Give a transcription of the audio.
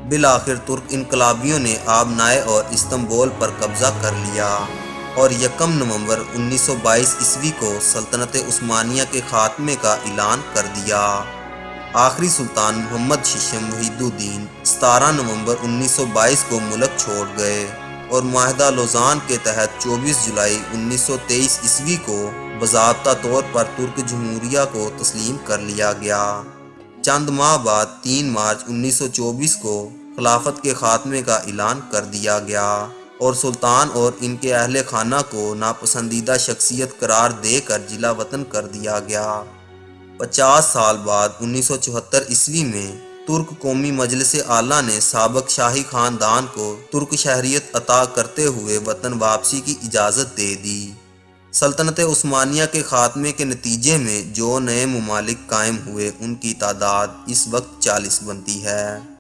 Bill आखिर तुर्क इनकलाबियों ने आबनाए और इस्तंबुल पर कब्जा कर लिया और यकम नवंबर 1922 ईस्वी को सल्तनत उस्मानिया के खात्मे का ऐलान कर दिया। आखिरी सुल्तान मोहम्मद शीशम वहीदुद्दीन 17 नवंबर 1922 को मुल्क छोड़ गए और माहिदा लोज़ान के तहत 24 जुलाई 1923 ईस्वी को बाज़ाब्ता तौर पर तुर्क जमहूरिया को तस्लीम कर लिया गया। चंद माह बाद 3 मार्च 1924 को खिलाफत के खात्मे का ऐलान कर दिया गया और सुल्तान और इनके अहले खाना को नापसंदीदा शख्सियत करार देकर जिला वतन कर दिया गया। 50 साल बाद 1974 ईस्वी में तुर्क कौमी मजलिस आला ने साबिक शाही खानदान को तुर्क शहरियत अता करते हुए वतन वापसी की इजाज़त दे दी। सल्तनत उस्मानिया के खात्मे के नतीजे में जो नए ममालिक कायम हुए उनकी तादाद इस वक्त 40 बनती है।